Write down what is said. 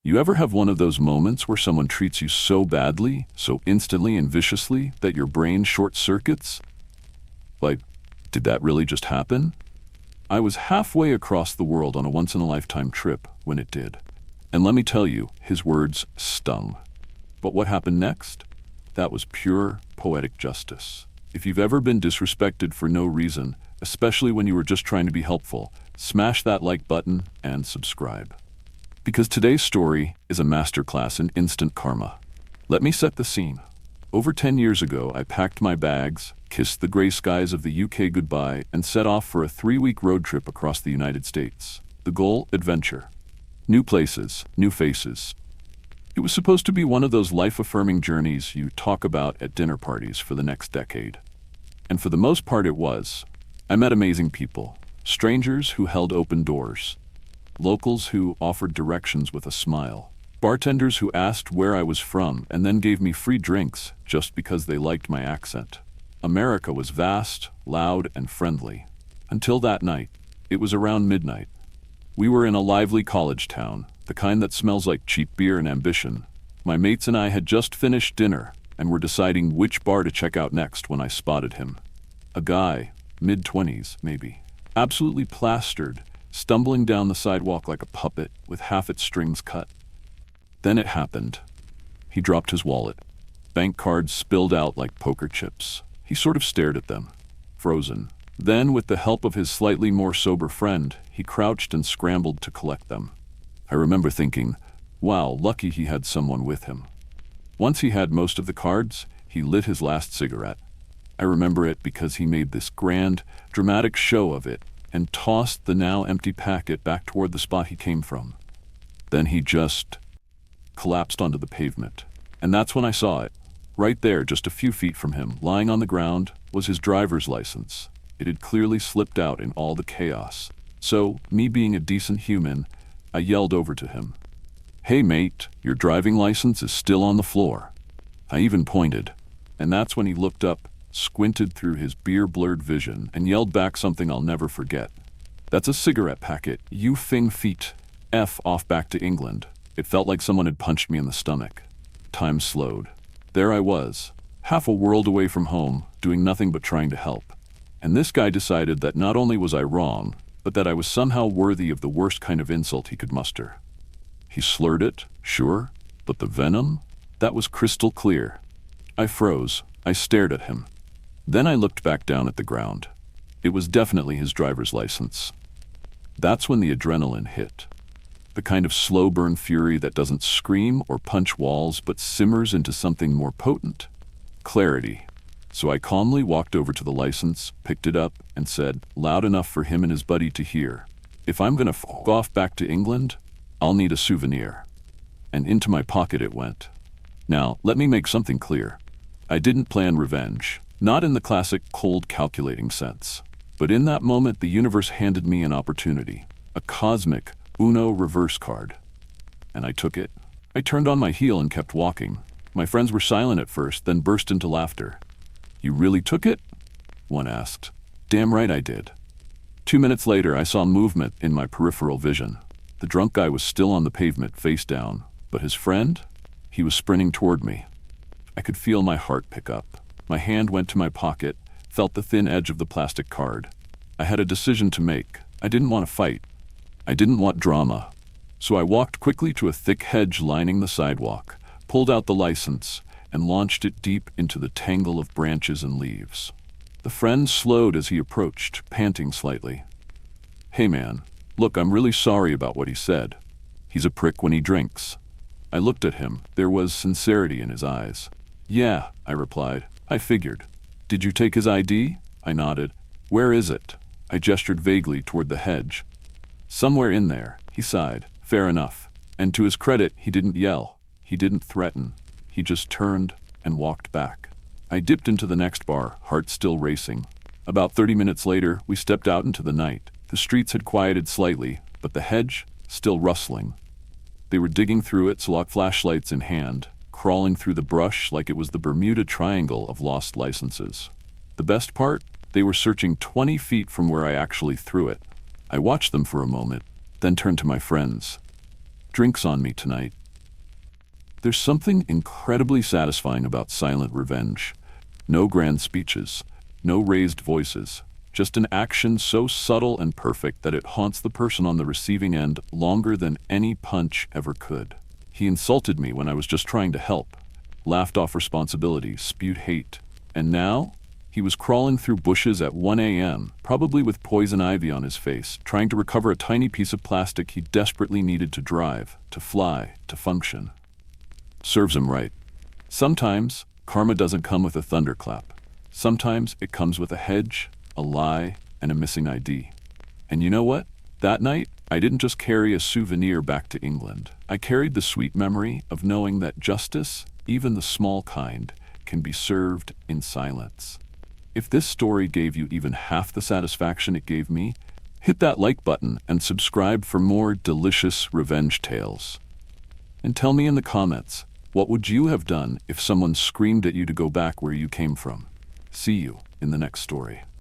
You ever have one of those moments where someone treats you so badly, so instantly and viciously, that your brain short-circuits? Like, did that really just happen? I was halfway across the world on a once-in-a-lifetime trip when it did. And let me tell you, his words stung. But what happened next? That was pure poetic justice. If you've ever been disrespected for no reason, especially when you were just trying to be helpful, smash that like button and subscribe. Because today's story is a masterclass in instant karma. Let me set the scene. Over 10 years ago, I packed my bags, kissed the gray skies of the UK goodbye, and set off for a 3-week road trip across the United States. The goal, adventure. New places, new faces. It was supposed to be one of those life-affirming journeys you talk about at dinner parties for the next decade. And for the most part it was. I met amazing people, strangers who held open doors, locals who offered directions with a smile, bartenders who asked where I was from and then gave me free drinks just because they liked my accent. America was vast, loud, and friendly. Until that night. It was around midnight. We were in a lively college town, the kind that smells like cheap beer and ambition. My mates and I had just finished dinner and were deciding which bar to check out next when I spotted him. A guy, mid-20s maybe, absolutely plastered, stumbling down the sidewalk like a puppet with half its strings cut. Then it happened. He dropped his wallet. Bank cards spilled out like poker chips. He sort of stared at them, frozen. Then, with the help of his slightly more sober friend, he crouched and scrambled to collect them. I remember thinking, wow, lucky he had someone with him. Once he had most of the cards, he lit his last cigarette. I remember it because he made this grand, dramatic show of it and tossed the now empty packet back toward the spot he came from. Then he just collapsed onto the pavement. And that's when I saw it. Right there, just a few feet from him, lying on the ground, was his driver's license. It had clearly slipped out in all the chaos. So, me being a decent human, I yelled over to him. "Hey mate, your driving license is still on the floor." I even pointed. And that's when he looked up, squinted through his beer-blurred vision, and yelled back something I'll never forget. "That's a cigarette packet, you fing feet. F off back to England." It felt like someone had punched me in the stomach. Time slowed. There I was, half a world away from home, doing nothing but trying to help. And this guy decided that not only was I wrong, but that I was somehow worthy of the worst kind of insult he could muster. He slurred it, sure, but the venom? That was crystal clear. I froze. I stared at him. Then I looked back down at the ground. It was definitely his driver's license. That's when the adrenaline hit. The kind of slow burn fury that doesn't scream or punch walls but simmers into something more potent. Clarity. So I calmly walked over to the license, picked it up, and said, loud enough for him and his buddy to hear, "If I'm gonna f*** off back to England, I'll need a souvenir." And into my pocket it went. Now, let me make something clear. I didn't plan revenge. Not in the classic cold calculating sense. But in that moment, the universe handed me an opportunity. A cosmic Uno reverse card. And I took it. I turned on my heel and kept walking. My friends were silent at first, then burst into laughter. "You really took it?" one asked. "Damn right I did." 2 minutes later, I saw movement in my peripheral vision. The drunk guy was still on the pavement, face down. But his friend? He was sprinting toward me. I could feel my heart pick up. My hand went to my pocket, felt the thin edge of the plastic card. I had a decision to make. I didn't want to fight. I didn't want drama. So I walked quickly to a thick hedge lining the sidewalk, pulled out the license, and launched it deep into the tangle of branches and leaves. The friend slowed as he approached, panting slightly. "Hey man, look, I'm really sorry about what he said. He's a prick when he drinks." I looked at him. There was sincerity in his eyes. "Yeah," I replied. "I figured." "Did you take his ID?" I nodded. "Where is it?" I gestured vaguely toward the hedge. "Somewhere in there," he sighed. "Fair enough." And to his credit, he didn't yell. He didn't threaten. He just turned and walked back. I dipped into the next bar, heart still racing. About 30 minutes later, we stepped out into the night. The streets had quieted slightly, but the hedge, still rustling. They were digging through it, flashlights in hand, crawling through the brush like it was the Bermuda Triangle of lost licenses. The best part? They were searching 20 feet from where I actually threw it. I watched them for a moment, then turned to my friends. Drinks on me tonight. There's something incredibly satisfying about silent revenge. No grand speeches, no raised voices, just an action so subtle and perfect that it haunts the person on the receiving end longer than any punch ever could. He insulted me when I was just trying to help, laughed off responsibility, spewed hate, and now he was crawling through bushes at 1 a.m., probably with poison ivy on his face, trying to recover a tiny piece of plastic he desperately needed to drive, to fly, to function. Serves him right. Sometimes karma doesn't come with a thunderclap. Sometimes it comes with a hedge, a lie, and a missing ID. And you know what? That night, I didn't just carry a souvenir back to England. I carried the sweet memory of knowing that justice, even the small kind, can be served in silence. If this story gave you even half the satisfaction it gave me, hit that like button and subscribe for more delicious revenge tales. And tell me in the comments, what would you have done if someone screamed at you to go back where you came from? See you in the next story.